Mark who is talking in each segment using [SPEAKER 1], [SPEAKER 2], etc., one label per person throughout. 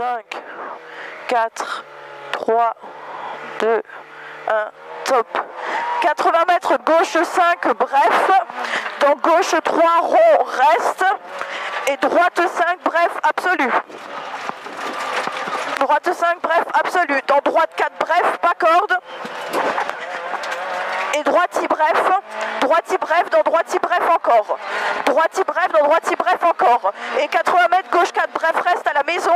[SPEAKER 1] 5, 4, 3, 2, 1, top. 80 mètres, gauche 5, bref. Dans gauche 3, rond, reste. Et droite 5, bref, absolu. Droite 5, bref, absolu. Dans droite 4, bref, pas corde. Et droite-y bref, droite-y bref, dans droite-y bref encore. Droite-y bref, dans droite-y bref encore. Et 80 mètres, gauche 4 bref, reste à la maison.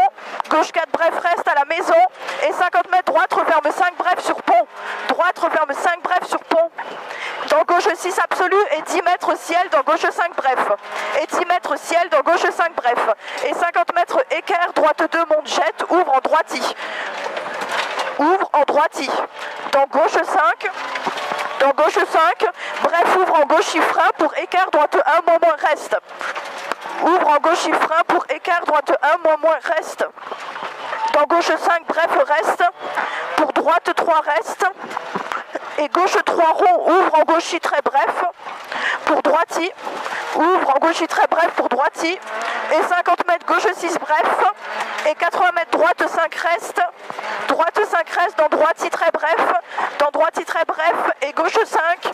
[SPEAKER 1] Gauche 4 bref, reste à la maison. Et 50 mètres, droite, referme 5 bref sur pont. Droite, referme 5 bref sur pont. Dans gauche 6 absolu et 10 mètres ciel dans gauche 5 bref. Et 10 mètres ciel dans gauche 5 bref. Et 50 mètres équerre, droite 2, monte, jette, ouvre en droiti. Ouvre en droiti. Dans gauche 5. Dans gauche 5, bref, ouvre en gauche frein pour écart, droite 1, moins, reste. Ouvre en gauche frein pour écart, droite 1, moins, reste. Dans gauche 5, bref, reste. Pour droite 3, reste. Et gauche 3, rond, ouvre en gauche très bref. Pour droiti, ouvre en gauche très bref pour droiti. Et 50 mètres, gauche 6, bref. Et 80 mètres, droite 5, reste. Droite 5 reste, dans droiti très bref. Dans droiti très bref. Et gauche 5.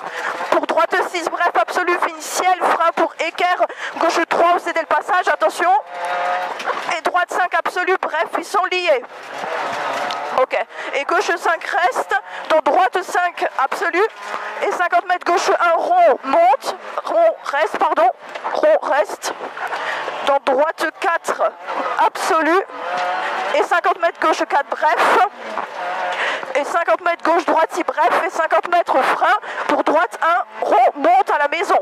[SPEAKER 1] Pour droite 6, bref, absolu, finiciel, frein pour équerre. Gauche 3, cédez le passage, attention. Et droite 5, absolu, bref, ils sont liés. Ok. Et gauche 5 reste. Dans droite 5, absolu. Et 50 mètres, gauche 1, rond, monte. Rond, reste, pardon. Rond, reste. Dans droite 4, absolu. Et 50 mètres, gauche 4, bref. Et 50 mètres, gauche, droite, si bref. Et 50 mètres, frein. Pour droite 1, rond, monte à la maison.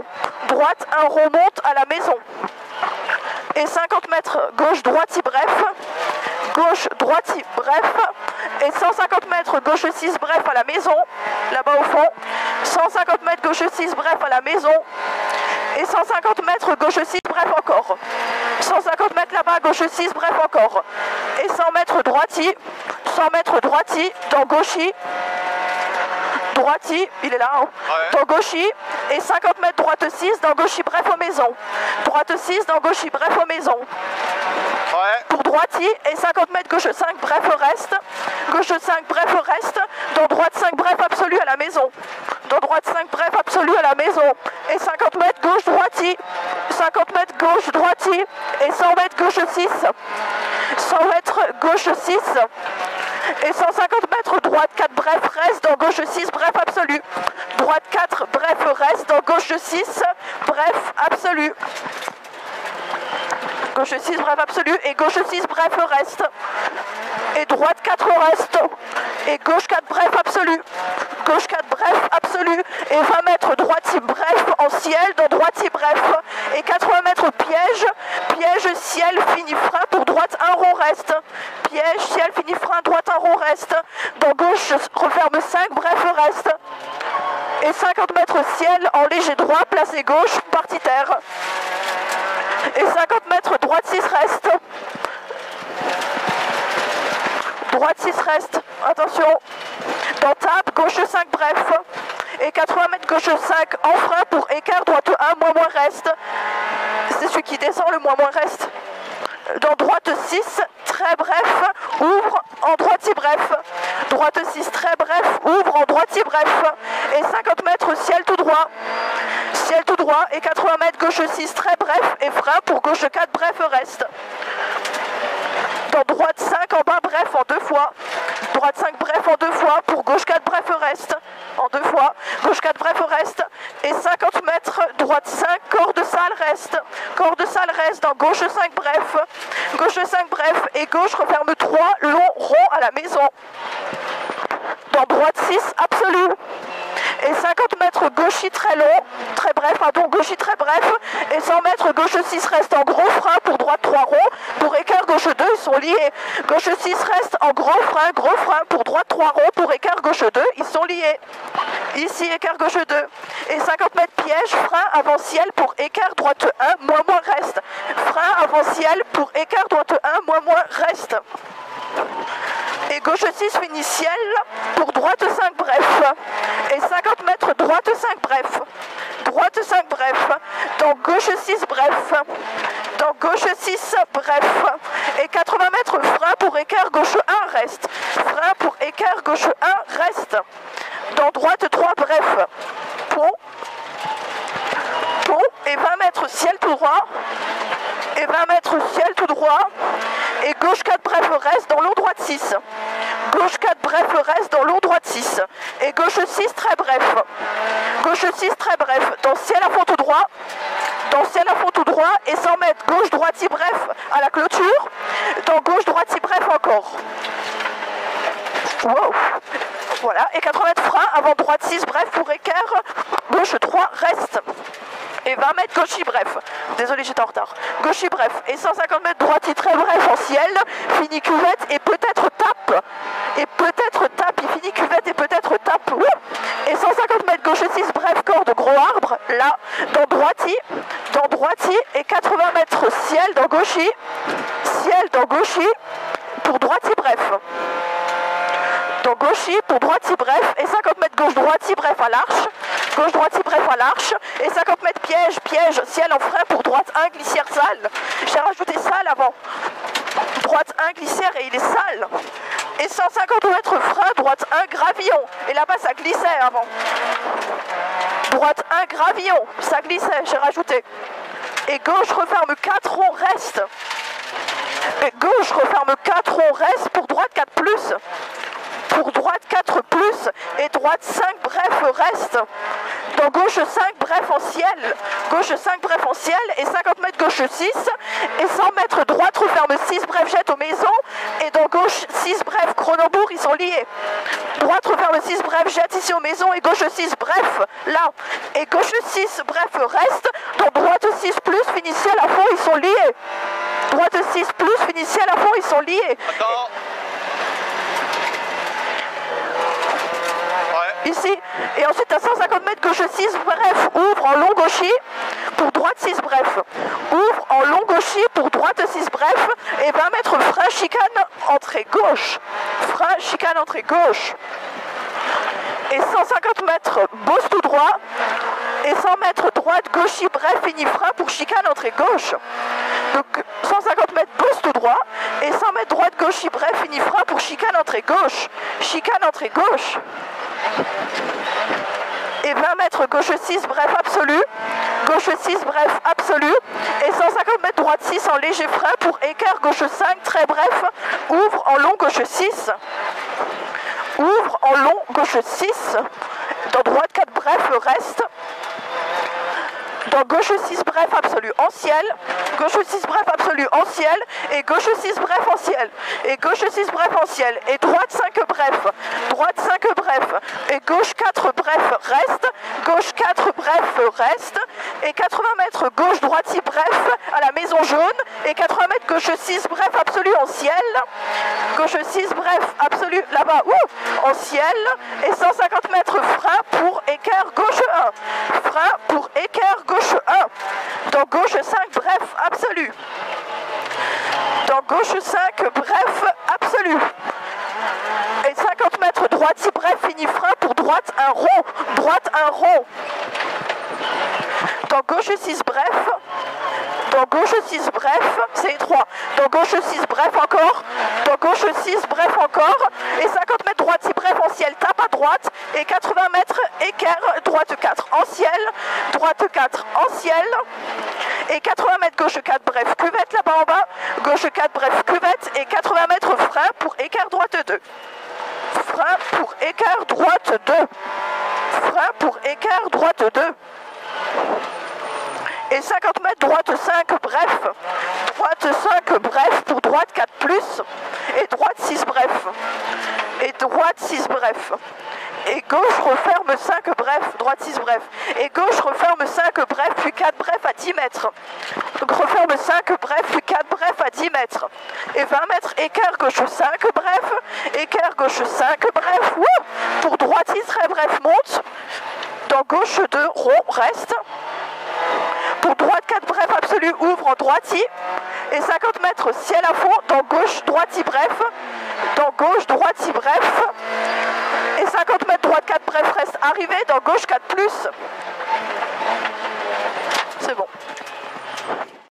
[SPEAKER 1] Droite 1, rond, monte à la maison. Et 50 mètres, gauche, droite, si bref. Gauche, droite, si bref. Et 150 mètres, gauche 6, bref, à la maison. Là-bas au fond. 150 mètres, gauche 6, bref, à la maison. Et 150 mètres, gauche 6, bref, encore. 150 mètres là-bas, gauche 6, bref, encore. Et 100 mètres, droiti. 100 mètres, droiti, dans gauchi. Droiti, il est là, hein. Ouais. Dans gauchi. Et 50 mètres, droite 6, dans gauchi, bref, aux maisons. Droite 6, dans gauchi, bref, aux maisons. Ouais. Pour droiti. Et 50 mètres, gauche 5, bref, reste. Gauche 5, bref, reste. Dans droite 5, bref, absolu à la maison. Dans droite 5, bref, absolu à la maison. Et 50 mètres, gauche, droiti. 50 mètres, gauche, droiti. Et 100 mètres, gauche 6. 100 mètres, gauche 6. Et 150 mètres, droite 4, bref, reste. Dans gauche 6, bref, absolu. Droite 4, bref, reste. Dans gauche 6, bref, absolu. Gauche 6, bref, absolu. Et gauche 6, bref, reste. Et droite 4, reste. Et gauche 4, bref, absolu. Gauche 4, bref, absolu. Et 20 mètres, droite, bref, en ciel. Dans droite, bref. Et 80 mètres, piège. Piège, ciel, fini, frein. Pour droite, 1 rond, reste. Piège, ciel, fini, frein. Droite, 1 rond, reste. Dans gauche, referme 5, bref, reste. Et 50 mètres, ciel, en léger droit, placé gauche, partie terre. Et 50 mètres, droite 6 reste. Droite 6 reste. Attention. Dans table, gauche 5 bref. Et 80 mètres, gauche 5 en frein pour écart, droite 1, moins reste. C'est celui qui descend, le moins reste. Dans droite 6, très bref, ouvre en droite 6 bref. Droite 6, très bref, ouvre en droite 6 bref. Et 50 mètres, ciel tout droit. Ciel tout droit. Et 80 mètres, gauche 6, très bref. Et frein pour gauche 4, bref, reste. Dans droite 5, en bas, bref, en 2 fois. Droite 5, bref, en 2 fois. Pour gauche 4, bref, reste. En 2 fois. Gauche 4, bref, reste. Et 50 mètres, droite 5, corde sale, reste. Corde sale, reste. Dans gauche 5, bref. Gauche 5, bref. Et gauche, referme 3, long, rond à la maison. Dans droite 6, absolu. Et 50 mètres, gauchi très long, très bref, pardon, gauchi très bref. Et 100 mètres, gauche 6 reste en gros frein pour droite 3 ronds. Pour écart, gauche 2, ils sont liés. Gauche 6 reste en gros frein pour droite 3 ronds. Pour écart, gauche 2, ils sont liés. Ici, écart, gauche 2. Et 50 mètres, piège, frein avant ciel pour écart, droite 1, moins reste. Frein avant ciel pour écart, droite 1, moins reste. Et gauche 6 finit ciel pour droite 5 bref. Et 50 mètres droite 5 bref. Droite 5 bref. Dans gauche 6 bref. Dans gauche 6 bref. Et 80 mètres frein pour équerre, gauche 1, reste. Frein pour équerre, gauche 1, reste. Dans droite 3, bref. Pont. Pont et 20 mètres ciel tout droit. Et 20 mètres ciel tout droit. Et gauche 4, bref, reste dans l'eau droite 6. Gauche 4, bref, reste dans l'eau droite 6. Et gauche 6, très bref. Gauche 6, très bref. Dans ciel à fond tout droit. Dans ciel à fond tout droit. Et 100 mètres, gauche, droite, si bref, à la clôture. Dans gauche, droite, si bref encore. Wow. Voilà. Et 80 mètres frein, avant droite 6, bref, pour équerre. Gauche 3, reste. Et 20 mètres gauche, bref. Désolé, j'étais en retard. Gauche, bref. Et 150 mètres droite, très bref en ciel. Fini cuvette et peut-être tape. Et peut-être tape. Il finit cuvette et peut-être tape. Et 150 mètres gauche 6, bref, corde, gros arbre. Là, dans droiti. Dans droiti. Et 80 mètres ciel dans gauchi. Ciel dans gauchi. Pour droiti, bref. Dans gauchi, pour droiti, bref. Et 50 mètres gauche, droiti, bref, à l'arche. Gauche, droite, si bref à l'arche. Et 50 mètres piège, piège, ciel en frein pour droite 1, glissière sale. J'ai rajouté sale avant. Droite 1, glissière et il est sale. Et 150 mètres frein, droite 1, gravillon. Et là-bas, ça glissait avant. Droite 1, gravillon. Ça glissait, j'ai rajouté. Et gauche, referme 4, rond, reste. Et gauche, referme 4, rond, reste. Pour droite 4 plus. Pour droite 4 plus et droite 5 bref reste. Dans gauche 5 bref en ciel. Gauche 5 bref en ciel et 50 mètres gauche 6 et 100 mètres droite referme 6 bref jette aux maisons et dans gauche 6 bref Cronenbourg ils sont liés. Droite referme 6 bref jette ici aux maisons et gauche 6 bref là. Et gauche 6 bref reste. Dans droite 6 plus finissez à la fond ils sont liés. Droite 6 plus finissez à la fond ils sont liés.
[SPEAKER 2] Attends.
[SPEAKER 1] Ici, et ensuite à 150 mètres gauche 6, bref, ouvre en long gauchi, pour droite 6, bref, ouvre en long gauchi, pour droite 6, bref, et 20 mètres frein, chicane, entrée gauche, frein, chicane, entrée gauche, et 150 mètres bosse tout droit, et 100 mètres droite, gauchi, bref, fini frein pour chicane, entrée gauche, donc 150 mètres bosse tout droit, et 100 mètres droite, gauchi, bref, fini frein pour chicane, entrée gauche, chicane, entrée gauche. Et 20 mètres gauche 6 bref absolu, gauche 6 bref absolu, et 150 mètres droite 6 en léger frein pour équerre gauche 5 très bref, ouvre en long gauche 6, ouvre en long gauche 6, dans droite 4 bref reste, dans gauche 6 bref absolu en ciel, gauche 6 bref absolu en ciel, et gauche 6 bref en ciel, et gauche 6 bref en ciel, et droite 5 bref, droite 5 bref, et gauche 4 bref reste, gauche 4 bref reste, et 80 mètres gauche droite 6 bref à la maison jaune, et 80 mètres gauche 6 bref absolu en ciel, gauche 6 bref absolu là-bas, en ciel, et 150 mètres frein pour équerre gauche 1, frein pour équerre gauche 1, dans gauche 5 bref absolu, dans gauche 5 bref absolu, et 50 mètres droite 6 bref fini frein pour droite un rond, droite un rond, dans gauche 6 bref, dans gauche 6 bref, c'est étroit, dans gauche 6 bref encore, dans gauche 6 bref encore, et 50 mètres droite 6 bref en ciel, tape à droite, et 80 mètres équerre, droite 4 en ciel, droite 4 en ciel, et 80 mètres gauche 4 bref, cuvette là-bas en bas, gauche 4 bref, cuvette, et 80 mètres frein pour équerre droite 2. Frein pour équerre droite 2. Frein pour équerre droite 2. Et 50 mètres droite 5 bref, droite 5 bref pour droite 4 plus, et droite 6 bref, et droite 6 bref, et gauche referme 5 bref, droite 6 bref, et gauche referme 5 bref puis 4 bref à 10 mètres, donc referme 5 bref puis 4 bref à 10 mètres, et 20 mètres équerre gauche 5 bref, équerre gauche 5 bref, pour droite 6 très bref monte, dans gauche 2 rond reste, pour droite 4 bref absolu ouvre en droite et 50 mètres ciel à fond dans gauche droite 6 bref, dans gauche droite 6 bref, et 50 mètres droite 4 bref reste arrivé dans gauche 4 plus.